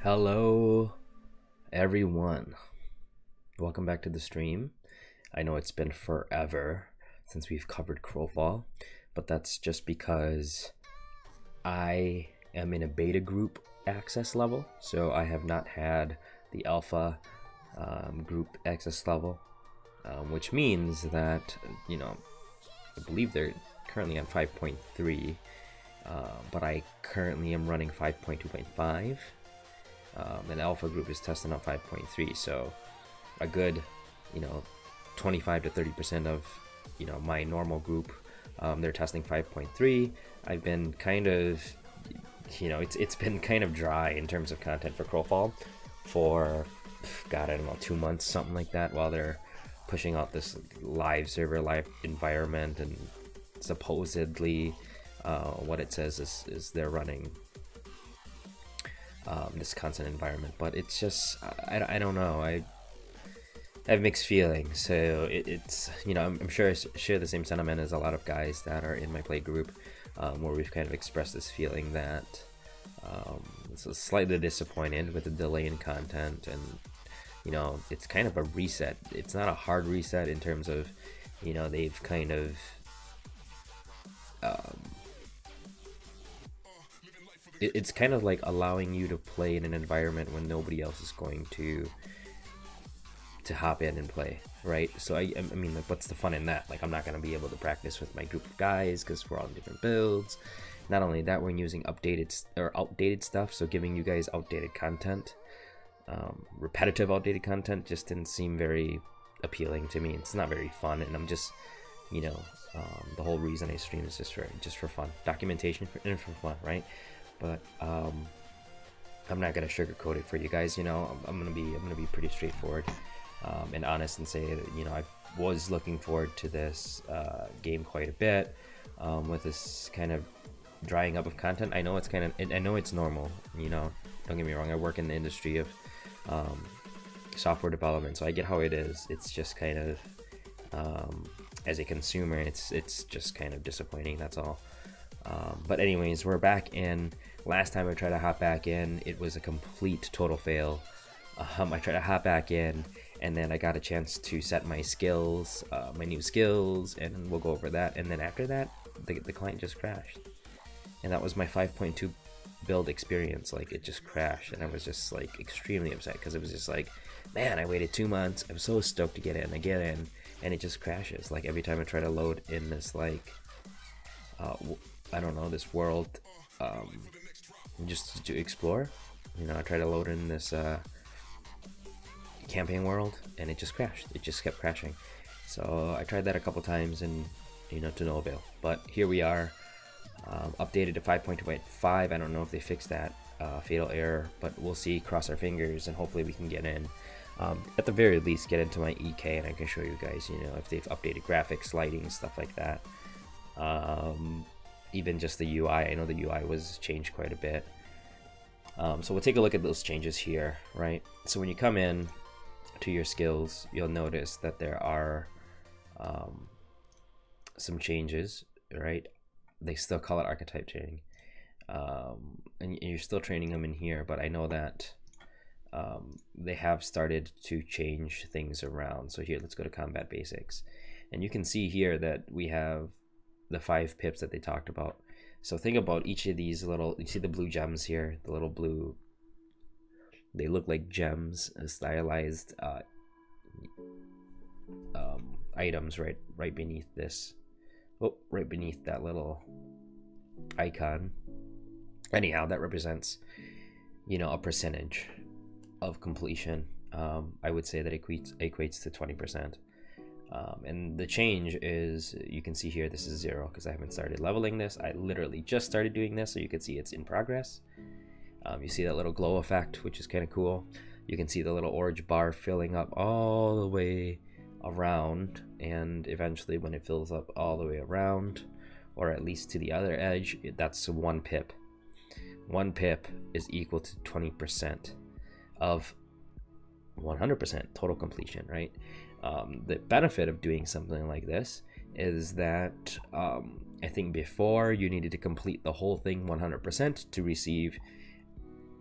Hello, everyone. Welcome back to the stream. I know it's been forever since we've covered Crowfall, but that's just because I am in a beta group access level, so I have not had the alpha group access level, which means that, I believe they're currently on 5.3, but I currently am running 5.2.5. And alpha group is testing out 5.3, so a good 25 to 30% of my normal group, they're testing 5.3. I've been kind of it's been kind of dry in terms of content for Crowfall for God, I don't know, 2 months, something like that, while they're pushing out this live server, live environment, and supposedly what it says is they're running this constant environment, but it's just I don't know. I have mixed feelings. So it's I'm sure I share the same sentiment as a lot of guys that are in my play group, where we've kind of expressed this feeling that it's slightly disappointed with the delay in content, and it's kind of a reset. It's not a hard reset in terms of they've kind of it's kind of like allowing you to play in an environment when nobody else is going to hop in and play, right? So I mean, like, what's the fun in that? Like, I'm not going to be able to practice with my group of guys because we're all in different builds. Not only that, we're using outdated stuff, so giving you guys outdated content, repetitive outdated content, just didn't seem very appealing to me. It's not very fun, and I'm just the whole reason I stream is just for fun, documentation and for fun, right? But I'm not gonna sugarcoat it for you guys. I'm gonna be pretty straightforward and honest and say that I was looking forward to this game quite a bit. With this kind of drying up of content, I know it's normal. Don't get me wrong. I work in the industry of software development, so I get how it is. It's just kind of as a consumer, it's just kind of disappointing. That's all. But anyways, we're back in. Last time I tried to hop back in, it was a complete total fail. I tried to hop back in, and then I got a chance to set my skills, my new skills, and we'll go over that. And then after that, the client just crashed, and that was my 5.2 build experience. Like, it just crashed, and I was just like extremely upset because it was just like, man, I waited 2 months. I was so stoked to get in. I get in, and it just crashes. Like, every time I try to load in this, like, I don't know, this world, just to explore, I try to load in this campaign world, and it just crashed. It just kept crashing. So I tried that a couple times, and to no avail. But here we are, updated to 5.2.5. I don't know if they fixed that fatal error, but we'll see. Cross our fingers, and hopefully we can get in. At the very least, get into my EK, and I can show you guys, if they've updated graphics, lighting, stuff like that. Even just the UI, I know the UI was changed quite a bit. So we'll take a look at those changes here, right? So when you come in to your skills, you'll notice that there are some changes, right? They still call it archetype training, and you're still training them in here, but I know that they have started to change things around. So here, let's go to combat basics, and you can see here that we have the 5 pips that they talked about. So think about each of these little, you see the blue gems here, the little blue, they look like gems, stylized items right beneath this, right beneath that little icon. Anyhow, that represents a percentage of completion. I would say that equates to 20%. And the change is, you can see here, this is 0 because I haven't started leveling this. I literally just started doing this, so you can see it's in progress. You see that little glow effect, which is kind of cool. You can see the little orange bar filling up all the way around, and eventually when it fills up all the way around, or at least to the other edge, that's 1 pip. 1 pip is equal to 20% of 100% total completion, right? The benefit of doing something like this is that I think before you needed to complete the whole thing 100% to receive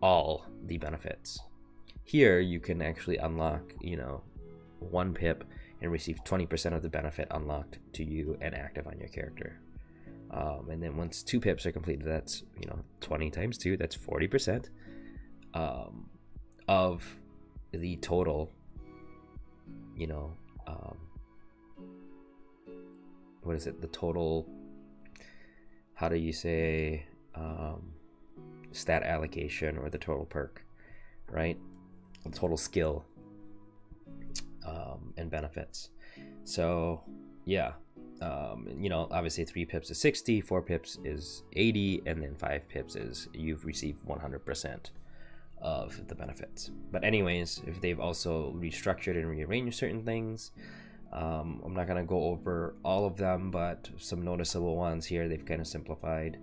all the benefits. Here you can actually unlock, you know, 1 pip and receive 20% of the benefit unlocked to you and active on your character. And then once 2 pips are completed, that's, you know, 20 times 2, that's 40% of the total, you know, what is it, the total, how do you say, stat allocation, or the total perk, right? The total skill and benefits. So yeah, you know, obviously 3 pips is 60, 4 pips is 80, and then 5 pips is you've received 100% of the benefits. But anyways, if they've also restructured and rearranged certain things, I'm not gonna go over all of them, but some noticeable ones here. They've kind of simplified.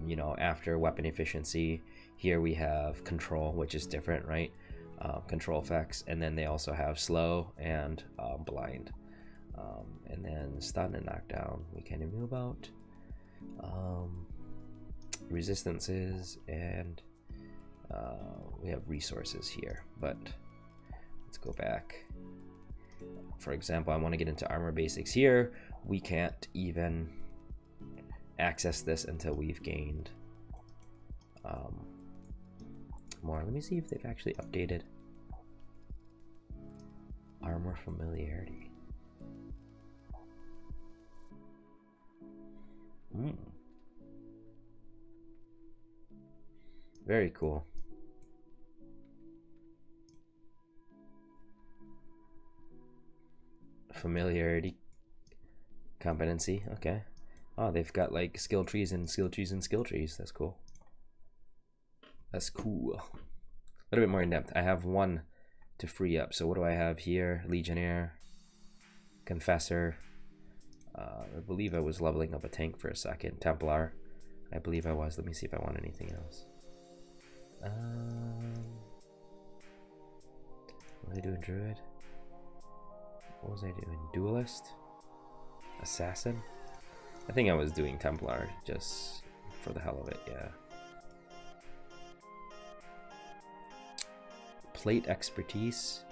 You know, after weapon efficiency, here we have control, which is different, right? Control effects, and then they also have slow and blind, and then stun and knockdown we kind of knew about. Resistances, and we have resources here, but let's go back. For example, I want to get into armor basics here. We can't even access this until we've gained more. Let me see if they've actually updated armor familiarity. Very cool. Familiarity, competency, okay. Oh, they've got like skill trees and skill trees and skill trees. That's cool. That's cool. A little bit more in depth. I have 1 to free up. So what do I have here? Legionnaire, Confessor. I believe I was leveling up a tank for a second. Templar. I believe I was. Let me see if I want anything else. What was I doing? Druid? What was I doing? Duelist? Assassin? I think I was doing Templar just for the hell of it, yeah. Plate expertise,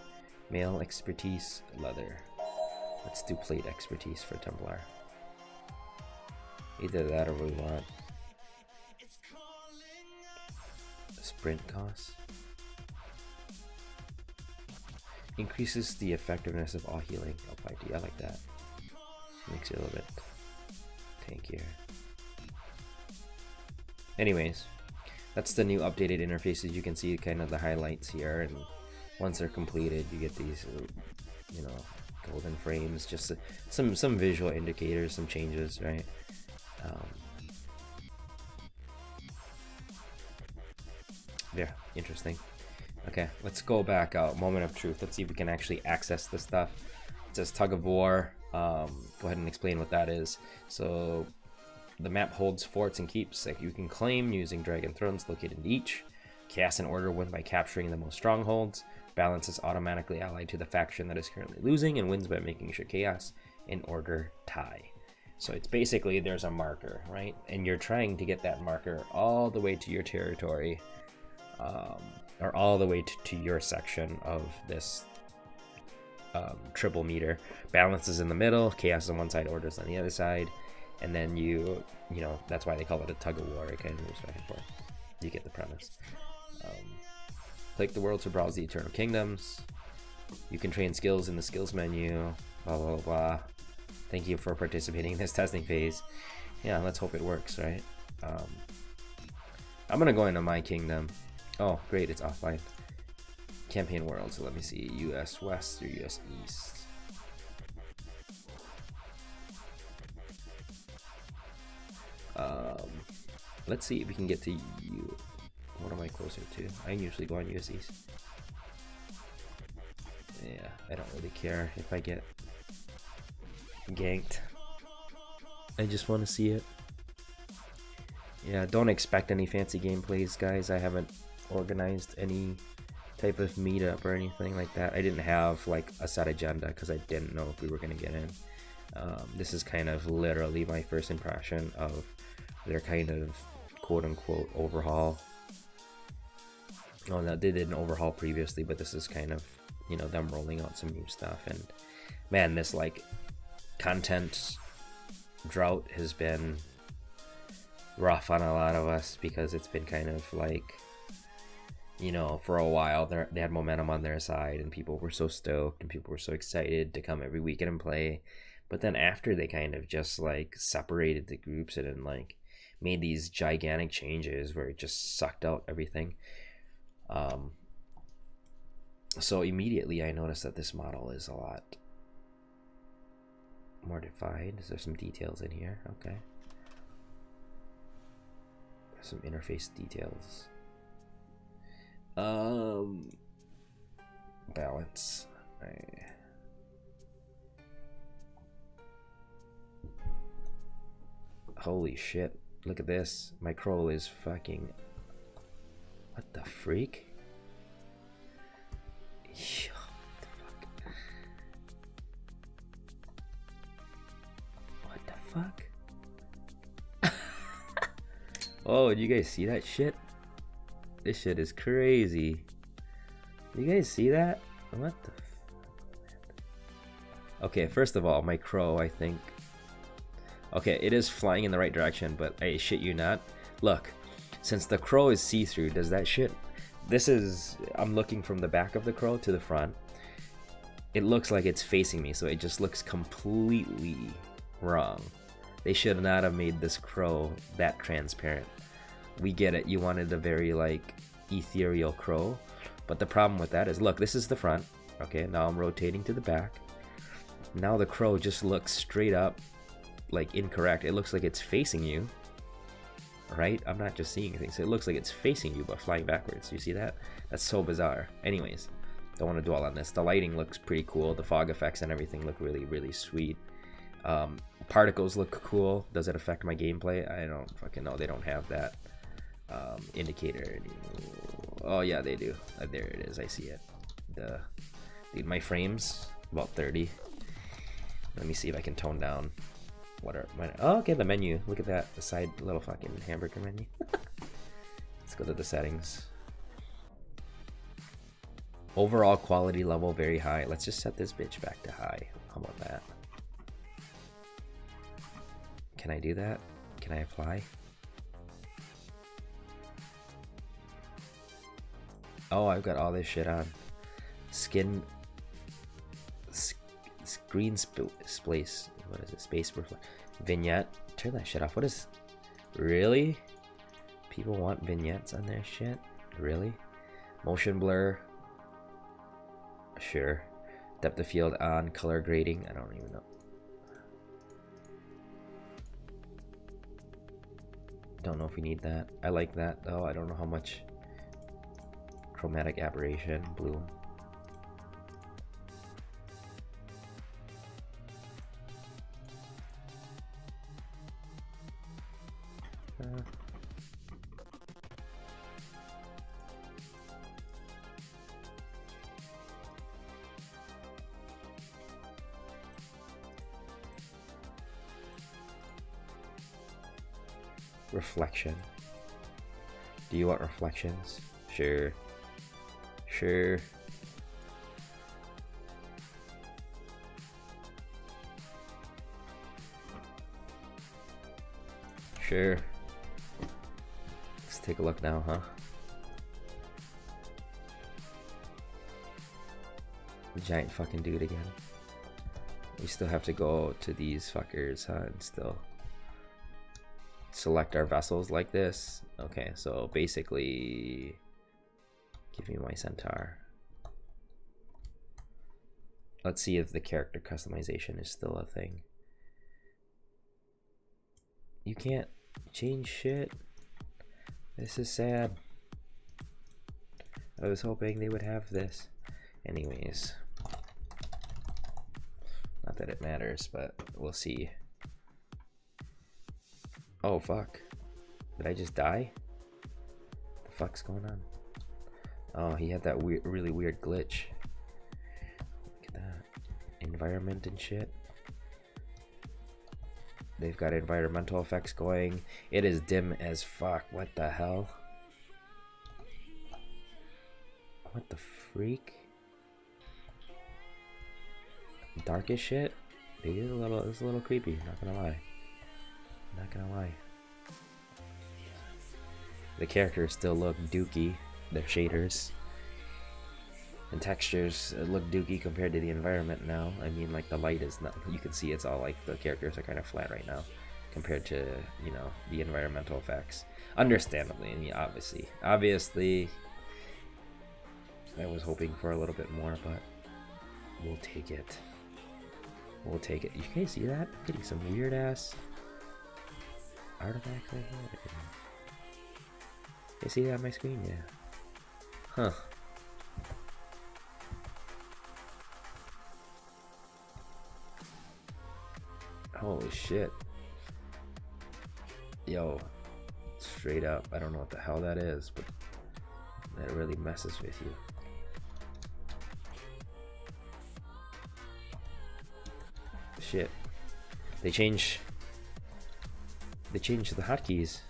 mail expertise, leather. Let's do plate expertise for Templar. Either that or we want sprint cost. Increases the effectiveness of all healing applied to you. I like that. Makes it a little bit tankier. Anyways, that's the new updated interfaces. You can see kind of the highlights here, and once they're completed, you get these, you know, golden frames. Just some visual indicators, some changes, right? Yeah, interesting. Okay, let's go back out. Moment of truth. Let's see if we can actually access this stuff. It says tug of war. Go ahead and explain what that is. So the map holds forts and keeps that you can claim using dragon thrones located in each. Chaos and order win by capturing the most strongholds. Balance is automatically allied to the faction that is currently losing, and wins by making sure chaos and order tie. So it's basically, there's a marker, right? And you're trying to get that marker all the way to your territory, or all the way to your section of this triple meter. Balance is in the middle, chaos on one side, orders on the other side, and then you know, that's why they call it a tug of war. It kind of moves back and forth. You get the premise. Click the world to browse the eternal kingdoms. You can train skills in the skills menu. Blah blah blah. Thank you for participating in this testing phase. Yeah, let's hope it works, right? I'm gonna go into my kingdom. Oh, great, it's offline. Campaign world, so let me see, US West or US East. Let's see if we can get to you. What am I closer to? I usually go on US East. Yeah, I don't really care if I get ganked. I just want to see it. Yeah, don't expect any fancy gameplays, guys. I haven't organized any type of meetup or anything like that. I didn't have like a set agenda because I didn't know if we were going to get in. This is kind of literally my first impression of their kind of quote-unquote overhaul. Oh, no, they did an overhaul previously, but this is kind of, you know, them rolling out some new stuff. And man, this like content drought has been rough on a lot of us because it's been kind of like, you know, for a while they had momentum on their side and people were so stoked and people were so excited to come every weekend and play. But then after they kind of just like separated the groups and then like made these gigantic changes where it just sucked out everything. So immediately I noticed that this model is a lot more defined. Is there some details in here? Okay. There's some interface details. Balance. Holy shit. Look at this. My Crow is fucking... What the freak? Yo, what the fuck? What the fuck? Oh, you guys see that shit? This shit is crazy. You guys see that? What the Okay, first of all, my Crow, I think... Okay, it is flying in the right direction, but I shit you not. Look, since the Crow is see-through, does that shit... This is... I'm looking from the back of the Crow to the front. It looks like it's facing me, so it just looks completely wrong. They should not have made this Crow that transparent. We get it, you wanted a very, like, ethereal Crow. But the problem with that is, look, this is the front. Okay, now I'm rotating to the back. Now the Crow just looks straight up, like, incorrect. It looks like it's facing you. Right? I'm not just seeing things. It looks like it's facing you, but flying backwards. You see that? That's so bizarre. Anyways, don't want to dwell on this. The lighting looks pretty cool. The fog effects and everything look really, really sweet. Particles look cool. Does it affect my gameplay? I don't fucking know. They don't have that indicator. Oh yeah, they do. There it is. I see it. Dude, my frames about 30. Let me see if I can tone down. What are my... Oh, okay, the menu. Look at that. The side little fucking hamburger menu. Let's go to the settings. Overall quality level very high. Let's just set this bitch back to high. How about that? Can I do that? Can I apply? Oh, I've got all this shit on. Skin... Screen space. What is it? Space vignette. Turn that shit off. What is... Really? People want vignettes on their shit? Really? Motion blur. Sure. Depth of field on. Color grading. I don't even know. Don't know if we need that. I like that though. I don't know how much. Chromatic aberration. Blue. Reflection. Do you want reflections? Sure. Sure. Sure. Let's take a look now, huh? The giant fucking dude again. We still have to go to these fuckers, huh? And still select our vessels like this. Okay, so basically give me my centaur. Let's see if the character customization is still a thing. You can't change shit. This is sad. I was hoping they would have this. Anyways, not that it matters, but we'll see. Oh fuck, did I just die? What the fuck's going on? Oh, he had that weird, really weird glitch. Look at that. Environment and shit. They've got environmental effects going. It is dim as fuck. What the hell? What the freak? Dark as shit? Dude, it's a little creepy, not gonna lie. Not gonna lie. The characters still look dookie. Their shaders and textures look dookie compared to the environment now. I mean, like, the light is not, you can see it's all like the characters are kind of flat right now compared to, you know, the environmental effects. Understandably, and yeah, obviously I was hoping for a little bit more, but we'll take it. We'll take it. You guys see that? I'm getting some weird ass artifacts right here. You see that on my screen? Yeah. Huh. Holy shit. Yo. Straight up. I don't know what the hell that is, but that really messes with you. Shit. They changed the hotkeys.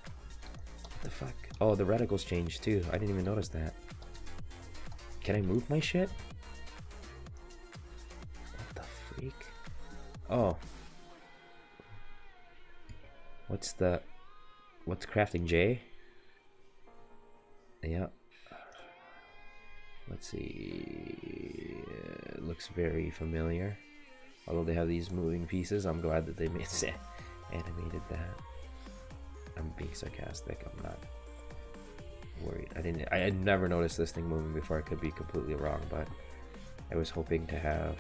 What the fuck? Oh, the reticles changed too. I didn't even notice that. Can I move my shit? What the freak? Oh. What's crafting J? Yeah. Let's see. It looks very familiar. Although they have these moving pieces, I'm glad that they animated that. I'm being sarcastic. I'm not worried. I had never noticed this thing moving before. I could be completely wrong, but I was hoping to have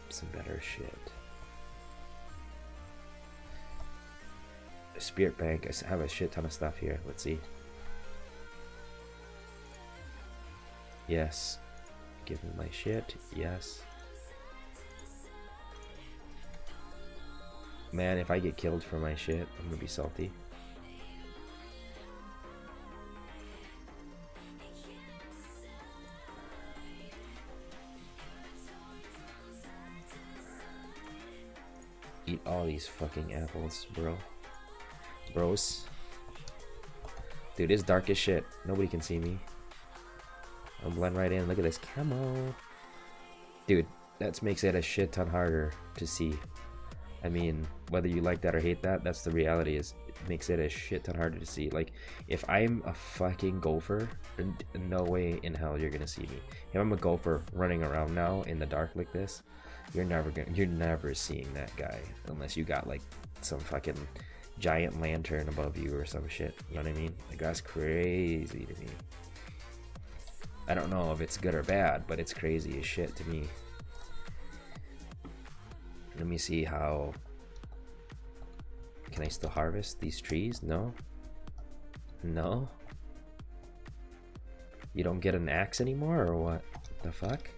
some better shit. A spirit bank. I have a shit ton of stuff here. Let's see. Yes. Give me my shit. Yes. Man, if I get killed for my shit, I'm gonna be salty. Eat all these fucking apples, bro. Bros. Dude, it's dark as shit. Nobody can see me. I'll blend right in. Look at this camo. Dude, that makes it a shit ton harder to see. I mean, whether you like that or hate that, that's the reality. Is it makes it a shit ton harder to see. Like, if I'm a fucking gopher, no way in hell you're gonna see me. If I'm a gopher running around now in the dark like this, you're never seeing that guy unless you got like some fucking giant lantern above you or some shit. You know what I mean? Like, that's crazy to me. I don't know if it's good or bad, but it's crazy as shit to me. Let me see how... Can I still harvest these trees? No? No? You don't get an axe anymore, or what? The fuck?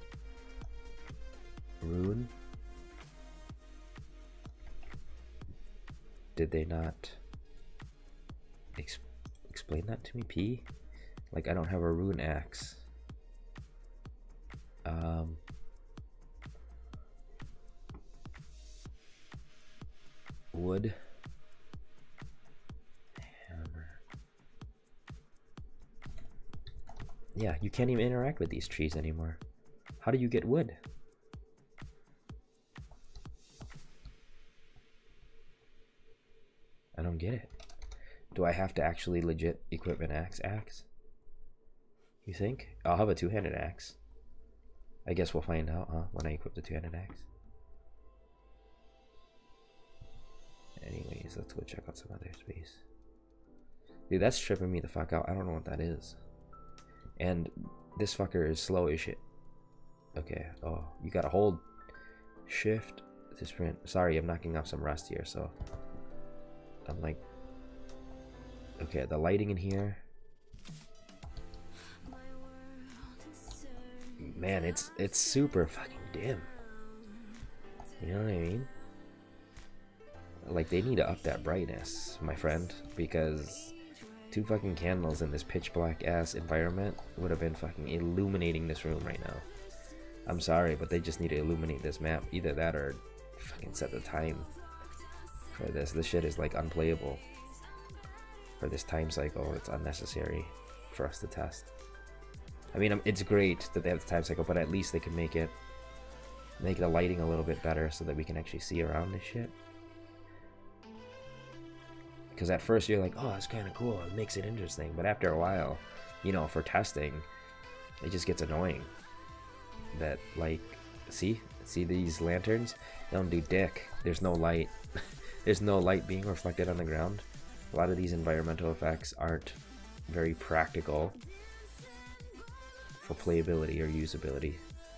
Rune? Did they not explain that to me, P? Like, I don't have a rune axe. Wood. Hammer. Yeah, you can't even interact with these trees anymore. How do you get wood? I don't get it. Do I have to actually legit equip an axe? You think? I'll have a two-handed axe. I guess we'll find out, huh? When I equip the two-handed axe. Anyways, let's go check out some other space. Dude, that's tripping me the fuck out. I don't know what that is. And this fucker is slow as shit. Okay. Oh, you gotta hold shift to sprint. Sorry, I'm knocking off some rust here, so I'm like, okay, the lighting in here, man, it's super fucking dim. You know what I mean? Like, they need to up that brightness, my friend, because 2 fucking candles in this pitch black ass environment would have been fucking illuminating this room right now. I'm sorry, but they just need to illuminate this map. Either that or fucking set the time for this. This shit is like unplayable. for this time cycle. It's unnecessary for us to test. I mean, it's great that they have the time cycle, but at least they can make the lighting a little bit better so that we can actually see around this shit. Because at first you're like, oh, that's kind of cool, it makes it interesting, but after a while, you know, for testing, it just gets annoying. That, like, see these lanterns? They don't do dick. There's no light. There's no light being reflected on the ground. A lot of these environmental effects aren't very practical for playability or usability.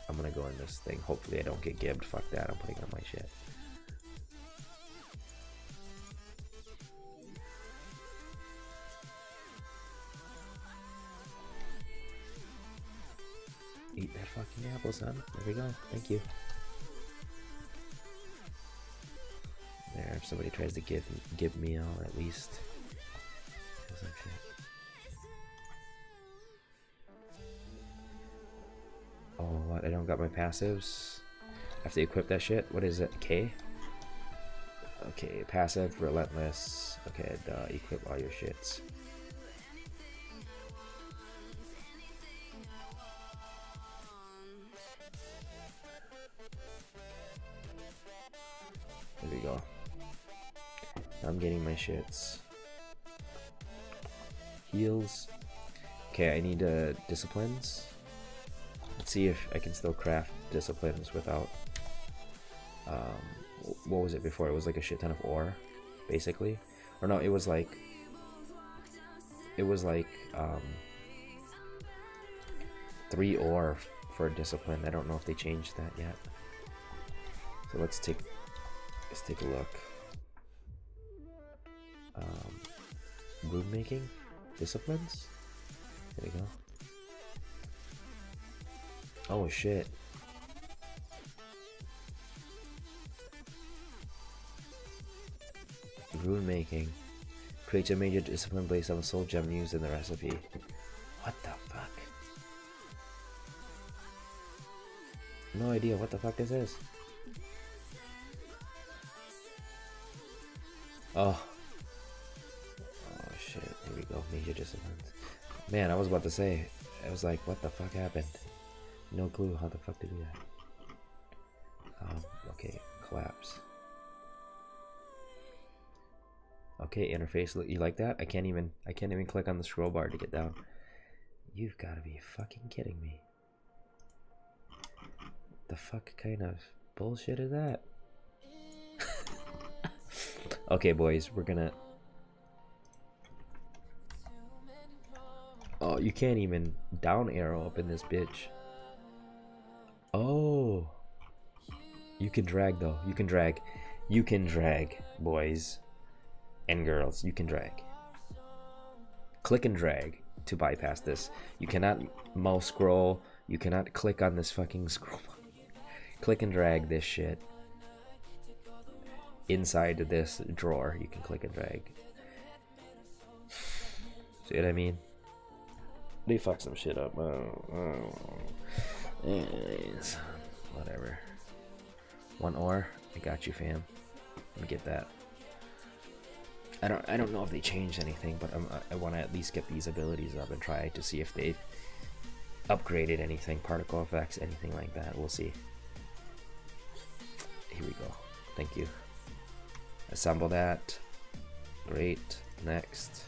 I'm gonna go in this thing. Hopefully I don't get gibbed. Fuck that, I'm putting on my shit. Eat that fucking apple, son. There we go. Thank you. There, if somebody tries to give me, I'll at least have some shit. Oh, what? I don't got my passives. I have to equip that shit. What is it? K? Okay, passive, relentless. Okay, equip all your shits. There we go. I'm getting my shits. Heals. Okay, I need disciplines. Let's see if I can still craft disciplines without what was it before? It was like a shit ton of ore, basically. Or no, it was like 3 ore for discipline. I don't know if they changed that yet. So let's take a look. Room making disciplines. There we go. Oh shit. Rune making creates a major discipline based on the soul gem used in the recipe. What the fuck? No idea what the fuck this is. Oh shit, here we go, major disciplines. Man, I was about to say, I was like, what the fuck happened? No clue how the fuck to do that. Okay, collapse. Okay, interface, you like that? I can't even click on the scroll bar to get down. You've got to be fucking kidding me. The fuck kind of bullshit is that? Okay, boys, we're gonna... Oh, you can't even down arrow up in this bitch. Oh. You can drag, though. You can drag. You can drag, boys and girls. You can drag. Click and drag to bypass this. You cannot mouse scroll. You cannot click on this fucking scroll. Click and drag this shit. Inside of this drawer, you can click and drag. See what I mean? They fuck some shit up. Anyways, whatever. 1 ore. I got you, fam. Let me get that. I don't know if they changed anything, but I want to at least get these abilities up and try to see if they've upgraded anything, particle effects, anything like that. We'll see. Here we go. Thank you. Assemble that. Great. Next.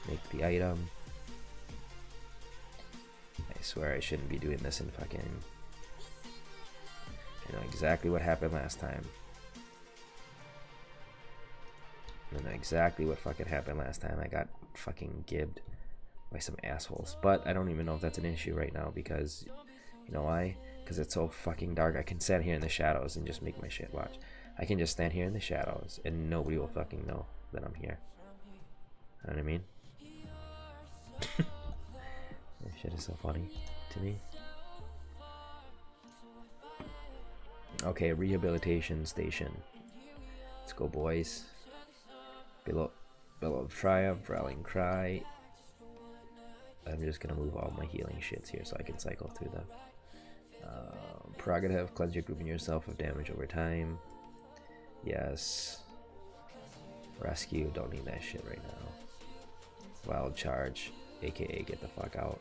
Make the item. I swear I shouldn't be doing this in fucking... I know exactly what happened last time. I know exactly what fucking happened last time. I got fucking gibbed by some assholes. But I don't even know if that's an issue right now because... You know why? Because it's so fucking dark. I can stand here in the shadows and just make my shit. Watch. I can just stand here in the shadows and nobody will fucking know that I'm here. You know what I mean? This shit is so funny to me. Okay, rehabilitation station. Let's go, boys. Below of Triumph, Rallying Cry. I'm just gonna move all my healing shits here so I can cycle through them. Prerogative, cleanse your group and yourself of damage over time. Yes. Rescue, don't need that shit right now. Wild charge, aka get the fuck out.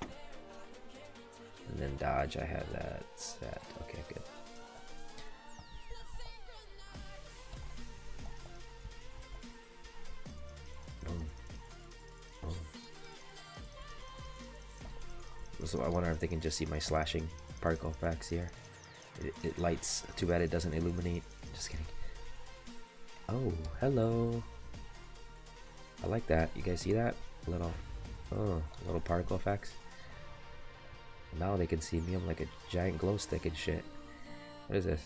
And then dodge, I have that set. Okay, good. Boom. Boom. So I wonder if they can just see my slashing particle effects here. It lights. Too bad it doesn't illuminate. Just kidding. Oh, hello. I like that. You guys see that? Little particle effects. Now they can see me. I'm like a giant glow stick and shit. What is this?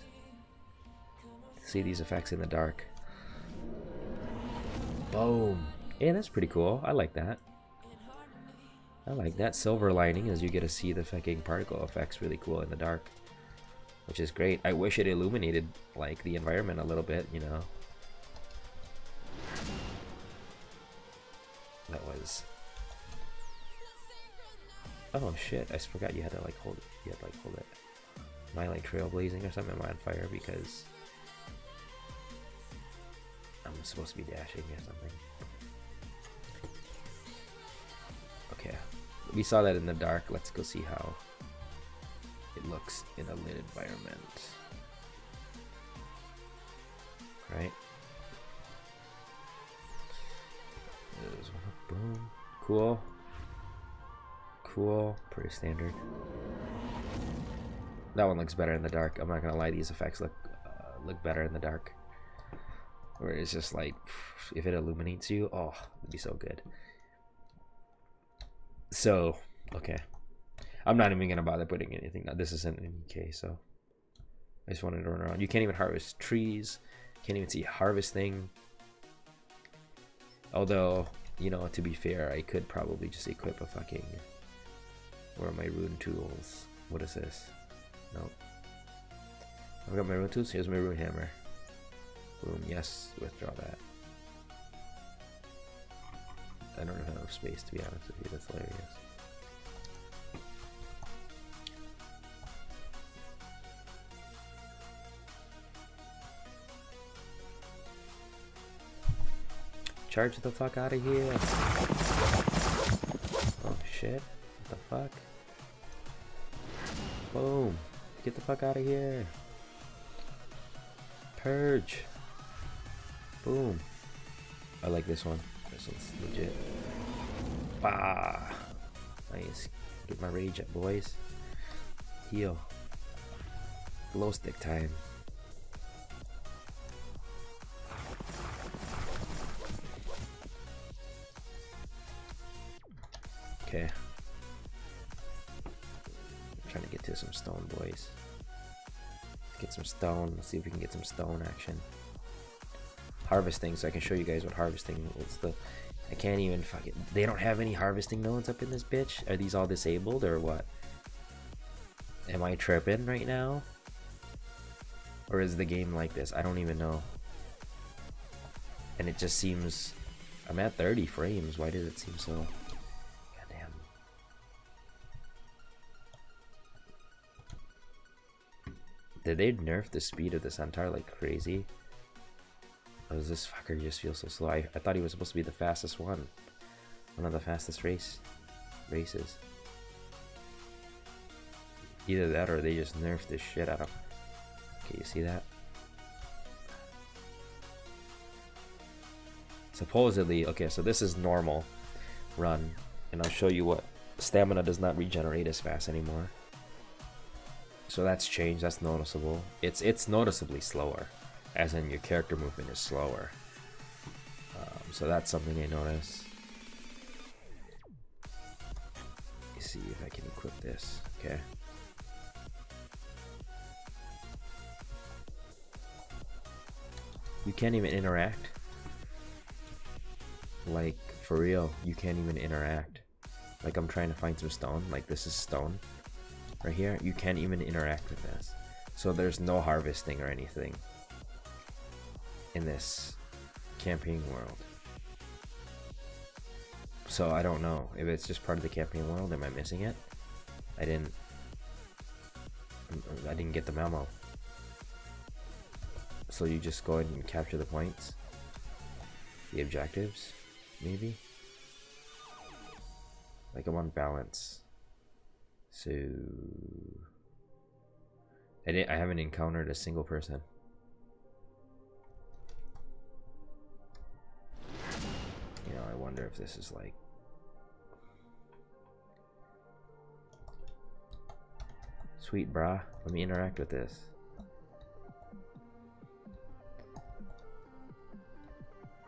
See these effects in the dark. Boom. Yeah, that's pretty cool. I like that. I like that. Silver lining is you get to see the fucking particle effects really cool in the dark, which is great. I wish it illuminated like the environment a little bit, you know. That was. Oh shit! I forgot you had to like hold it. You had to like hold it. Am I like trailblazing or something? Am I on fire because I'm supposed to be dashing or something? Okay, we saw that in the dark. Let's go see how it looks in a lit environment. Right? Boom. Cool. Cool. Pretty standard. That one looks better in the dark. I'm not gonna lie, these effects look better in the dark. Where it's just like, if it illuminates you, oh, it'd be so good. So, okay. I'm not even gonna bother putting anything. Now, this isn't an EK, so I just wanted to run around. You can't even harvest trees. Can't even see harvesting. Although, you know, to be fair, I could probably just equip a fucking... Where are my rune tools? What is this? Nope. I've got my rune tools. Here's my rune hammer. Boom. Yes. Withdraw that. I don't have enough space, to be honest with you. That's hilarious. Charge the fuck out of here. Oh shit. What the fuck? Boom. Get the fuck out of here. Purge. Boom. I like this one. This one's legit. Bah. Nice. Get my rage up, boys. Heal. Glow stick time. Okay. I'm trying to get to some stone, boys. Let's get some stone. Let's see if we can get some stone action. Harvesting, so I can show you guys what harvesting is. I can't even fucking... They don't have any harvesting nodes up in this bitch? Are these all disabled or what? Am I tripping right now? Or is the game like this? I don't even know. And it just seems... I'm at 30 frames. Why does it seem so... Did they nerf the speed of the centaur like crazy? Or does this fucker just feel so slow? I thought he was supposed to be the fastest one. One of the fastest races. Either that or they just nerfed the shit out of him. Okay, you see that? Supposedly, okay, so this is normal run. And I'll show you what stamina does not regenerate as fast anymore. So that's changed, that's noticeable. It's noticeably slower, as in your character movement is slower. So that's something I notice. Let's see if I can equip this. Okay. You can't even interact. Like, for real, you can't even interact. Like, I'm trying to find some stone. Like, this is stone. Right here, you can't even interact with this. So there's no harvesting or anything in this campaign world. So I don't know if it's just part of the campaign world. Am I missing it? I didn't get the memo. So you just go ahead and capture the points, the objectives, maybe. Like I'm on balance. So I haven't encountered a single person. You know, I wonder if this is like sweet brah. Let me interact with this.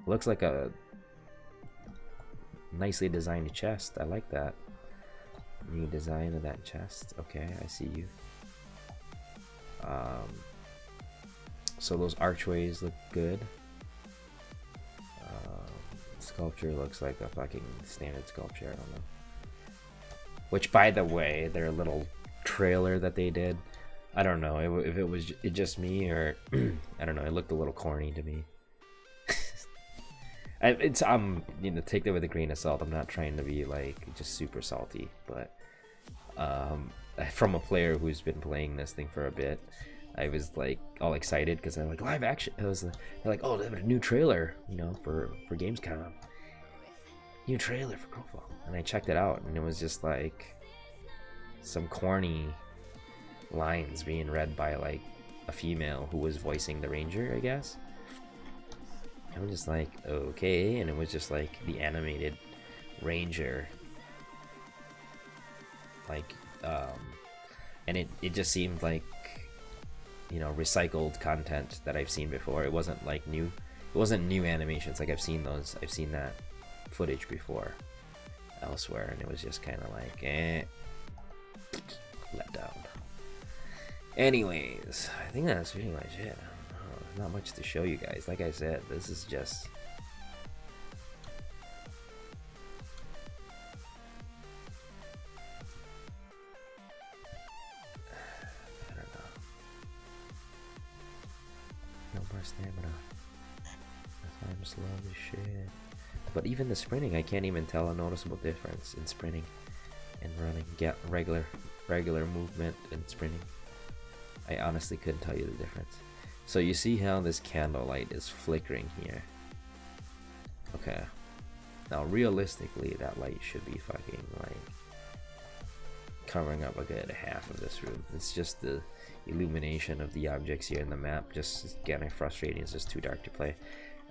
Looks like a nicely designed chest. I like that. New design of that chest. Okay, I see you. So those archways look good. Sculpture looks like a fucking standard sculpture. I don't know. Which, by the way, their little trailer that they did, I don't know if it was just me or I don't know. It looked a little corny to me. You know, take that with a grain of salt. I'm not trying to be like just super salty, but from a player who's been playing this thing for a bit, I was like all excited because I'm like live action. They're like, oh, they have a new trailer, you know, for Gamescom. New trailer for Crowfall, and I checked it out, and it was just like some corny lines being read by like a female who was voicing the ranger, I guess. I'm just like, okay, and it was just like the animated ranger, like, and it just seemed like, you know, recycled content that I've seen before. It wasn't like new, it wasn't new animations. Like I've seen that footage before elsewhere, and it was just kind of like, let down. Anyways, I think that's pretty much it. Not much to show you guys. Like I said, this is just I don't know. No more stamina. That's why I'm slow as shit. But even the sprinting, I can't even tell a noticeable difference in sprinting and running. Get regular movement and sprinting. I honestly couldn't tell you the difference. So you see how this candlelight is flickering here. Okay. Now realistically, that light should be fucking like covering up a good half of this room. It's just the illumination of the objects here in the map just getting frustrating. It's just too dark to play.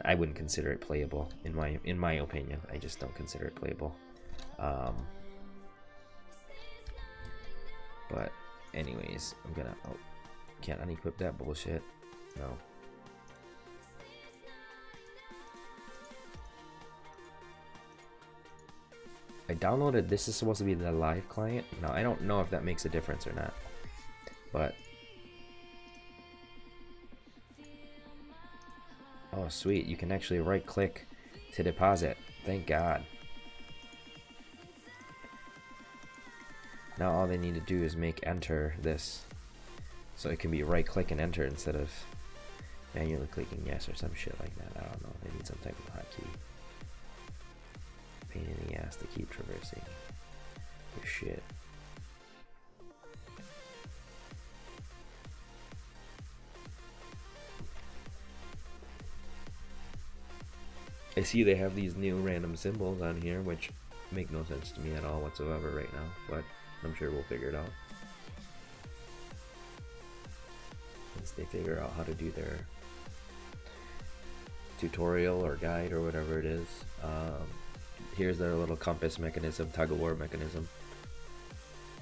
I wouldn't consider it playable in my opinion. I just don't consider it playable. But anyways, I'm gonna can't unequip that bullshit. No. I downloaded, this is supposed to be the live client. Now I don't know if that makes a difference or not, but oh sweet, you can actually right click to deposit. Thank God. Now all they need to do is make enter this, so it can be right click and enter instead of manually clicking yes or some shit like that. I don't know. They need some type of hotkey. Pain in the ass to keep traversing your shit. I see they have these new random symbols on here, which make no sense to me at all whatsoever right now, but I'm sure we'll figure it out. Once they figure out how to do their tutorial or guide or whatever it is. Here's their little compass mechanism, tug of war mechanism.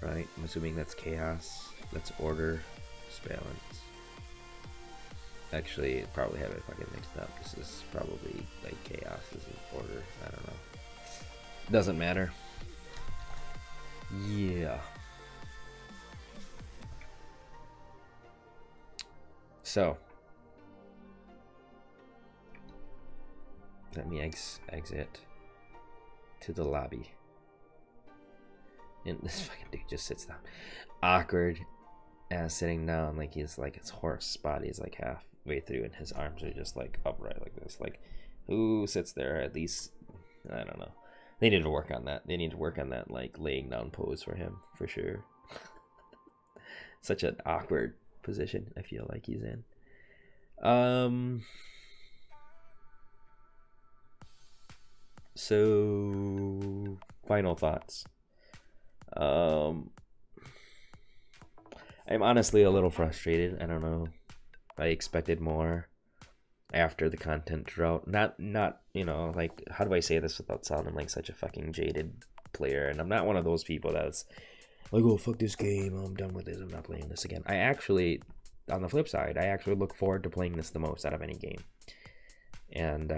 Right? I'm assuming that's chaos. That's order. Balance. Actually, probably have it fucking mixed up. This is probably like chaos. This is order. I don't know. Doesn't matter. Yeah. So let me exit to the lobby. And this fucking dude just sits down. Awkward ass sitting down like he's like his horse body is like halfway through and his arms are just like upright like this. Like who sits there at least? I don't know. They need to work on that. They need to work on that like laying down pose for him for sure. Such an awkward position I feel like he's in. So final thoughts. Um, I'm honestly a little frustrated. I don't know. I expected more after the content drought. Not you know, like, how do I say this without sounding like such a fucking jaded player? And I'm not one of those people that's like, oh, fuck this game, I'm done with this, I'm not playing this again. I actually, on the flip side, I actually look forward to playing this the most out of any game. And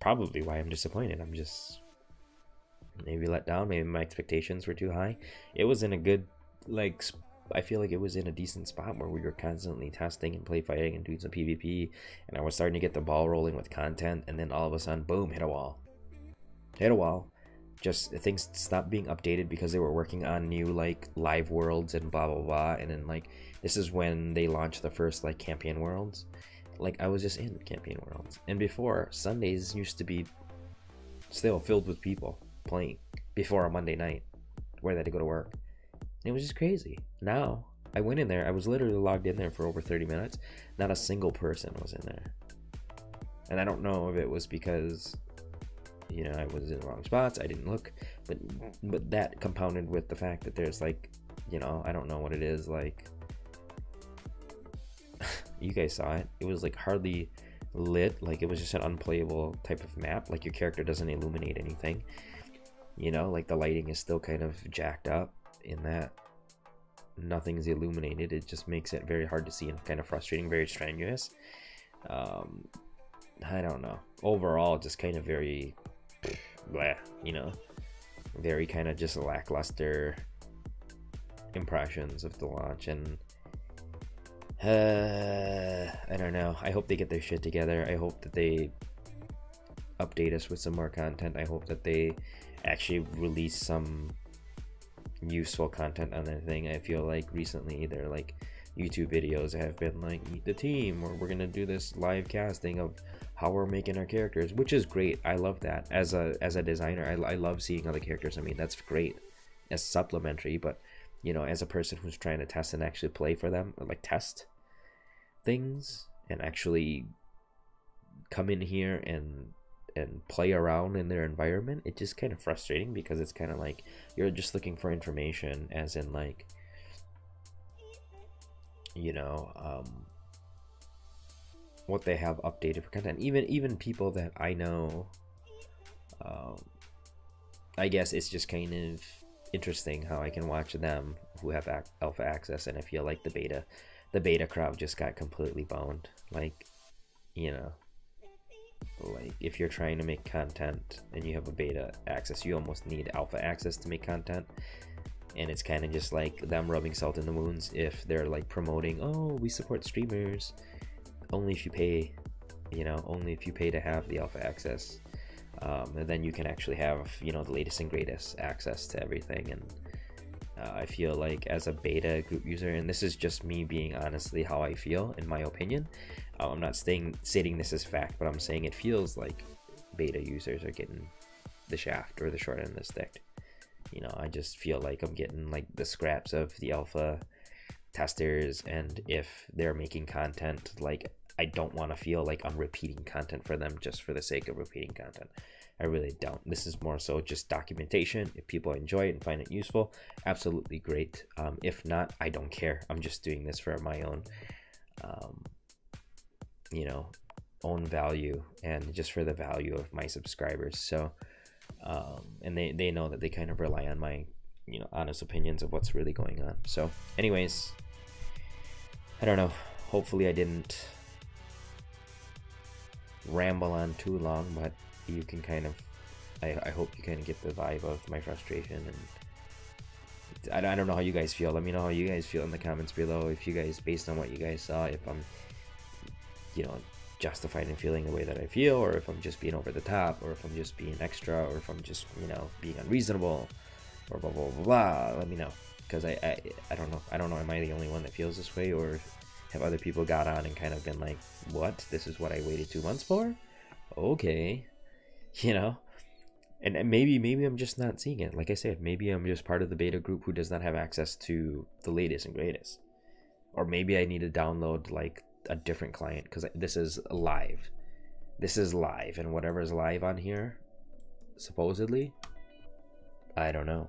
probably why I'm disappointed. I'm just maybe let down. Maybe my expectations were too high. It was in a good, like, I feel like it was in a decent spot where we were constantly testing and play fighting and doing some PvP, and I was starting to get the ball rolling with content, and then all of a sudden, boom, hit a wall. Just things stopped being updated because they were working on new, like, live worlds and blah blah blah. And then, like, this is when they launched the first, like, campaign worlds. Like, I was just in campaign worlds, and before, Sundays used to be still filled with people playing before a Monday night where they had to go to work. And it was just crazy. Now I went in there, I was literally logged in there for over 30 minutes, not a single person was in there. And I don't know if it was because, you know, I was in the wrong spots, I didn't look, but that compounded with the fact that there's, like, you know, I don't know what it is, like, you guys saw it, it was like hardly lit, like it was just an unplayable type of map, like your character doesn't illuminate anything, you know, like the lighting is still kind of jacked up in that nothing's illuminated. It just makes it very hard to see and kind of frustrating, very strenuous. I don't know, overall just kind of very blah, you know, very kind of just lackluster impressions of the launch. And I don't know, I hope they get their shit together. I hope that they update us with some more content. I hope that they actually release some useful content on their thing. I feel like recently their, like, YouTube videos have been like, meet the team, or we're gonna do this live casting of how we're making our characters, which is great. I love that. As a designer, I love seeing other characters. I mean, that's great as supplementary, but, you know, as a person who's trying to test and actually play for them, or like test things and actually come in here and play around in their environment, it's just kind of frustrating because it's kind of like you're just looking for information, as in, like, you know, what they have updated for content. Even people that I know, I guess it's just kind of interesting how I can watch them who have alpha access, and I feel like the beta crowd just got completely boned. Like, you know, like, if you're trying to make content and you have a beta access, you almost need alpha access to make content. And it's kind of just like them rubbing salt in the wounds if they're, like, promoting, oh, we support streamers only if you pay, you know, only if you pay to have the alpha access, and then you can actually have, you know, the latest and greatest access to everything. And I feel like as a beta group user, and this is just me being honestly how I feel, in my opinion, I'm not stating this as fact, but I'm saying it feels like beta users are getting the shaft or the short end of the stick. You know, I just feel like I'm getting, like, the scraps of the alpha testers, and if they're making content, like, I don't want to feel like I'm repeating content for them just for the sake of repeating content. I really don't. This is more so just documentation. If people enjoy it and find it useful, absolutely great. If not, I don't care. I'm just doing this for my own, you know, own value, and just for the value of my subscribers. So, and they know that they kind of rely on my, you know, honest opinions of what's really going on. So anyways, I don't know, hopefully I didn't ramble on too long, but you can kind of, I hope you kind of get the vibe of my frustration. And I don't know how you guys feel. Let me know how you guys feel in the comments below. If you guys, based on what you guys saw, if I'm, you know, justified in feeling the way that I feel, or if I'm just being over the top, or if I'm just being extra, or if I'm just, you know, being unreasonable, or blah blah blah blah. Let me know, because I don't know, am I the only one that feels this way, or have other people got on and kind of been like, what, this is what I waited 2 months for? Okay, you know. And maybe I'm just not seeing it. Like I said, maybe I'm just part of the beta group who does not have access to the latest and greatest, or maybe I need to download, like, a different client, because this is live, and whatever is live on here, supposedly, I don't know.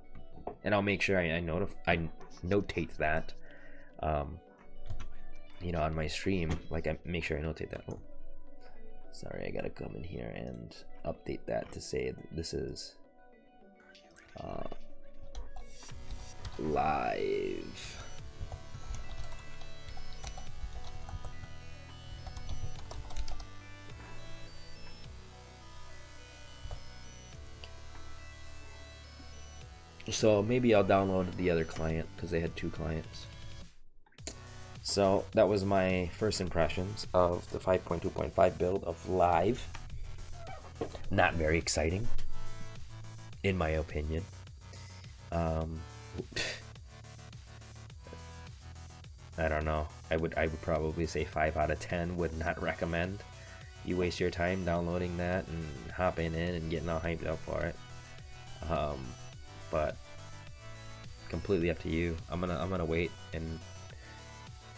and I'll make sure I notate that, you know, on my stream. Like, I make sure I notate that. Oh, sorry, I gotta come in here and update that to say that this is live. So maybe I'll download the other client because they had 2 clients. So that was my first impressions of the 5.2.5 build of Live. Not very exciting, in my opinion. I don't know. I would probably say 5 out of 10. Would not recommend you waste your time downloading that and hopping in and getting all hyped up for it. But completely up to you. I'm gonna wait and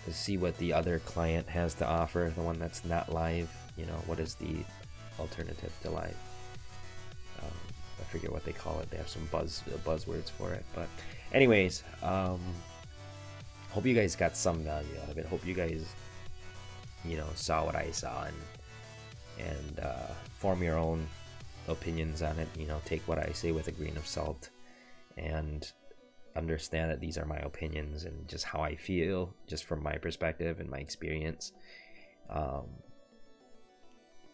see what the other client has to offer, the one that's not live. You know, what is the alternative to live? I forget what they call it. They have some buzzwords for it. But anyways, hope you guys got some value out of it. Hope you guys, you know, saw what I saw and form your own opinions on it. You know, take what I say with a grain of salt and understand that these are my opinions and just how I feel, just from my perspective and my experience.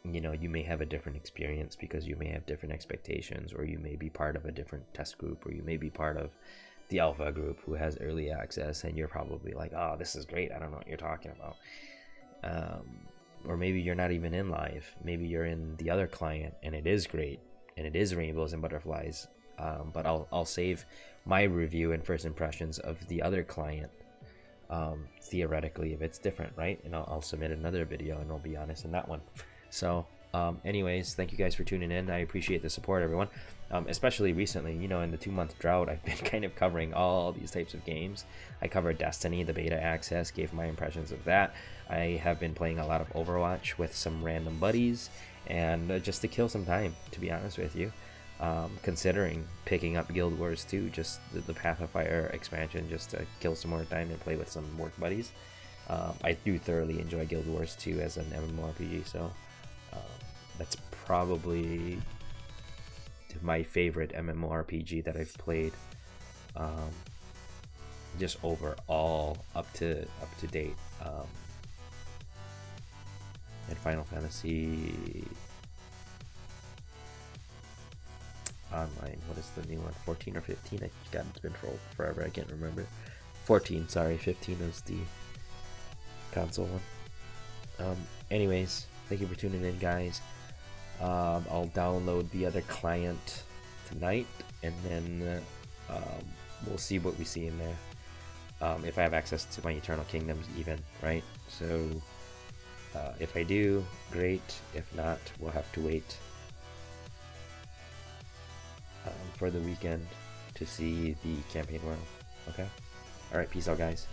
You know, you may have a different experience because you may have different expectations, or you may be part of a different test group, or you may be part of the alpha group who has early access, and you're probably like, oh, this is great, I don't know what you're talking about. Or maybe you're not even in live. Maybe you're in the other client and it is great and it is rainbows and butterflies. But I'll save my review and first impressions of the other client, theoretically, if it's different, right? And I'll submit another video and I'll be honest in that one. So anyways, thank you guys for tuning in. I appreciate the support, everyone. Especially recently, you know, in the 2-month drought, I've been kind of covering all these types of games. I covered Destiny, the beta access, gave my impressions of that. I have been playing a lot of Overwatch with some random buddies, and just to kill some time, to be honest with you. Considering picking up Guild Wars 2, just the Path of Fire expansion, just to kill some more time and play with some work buddies. I do thoroughly enjoy Guild Wars 2 as an MMORPG, so that's probably my favorite MMORPG that I've played, just overall up to date. And Final Fantasy Online, what is the new one? 14 or 15? God, it's been forever. I can't remember. 14, sorry. 15 is the console one. Anyways, thank you for tuning in, guys. I'll download the other client tonight, and then we'll see what we see in there. If I have access to my Eternal Kingdoms, even, right? So if I do, great. If not, we'll have to wait for the weekend to see the campaign world. Okay? Alright, peace out, guys.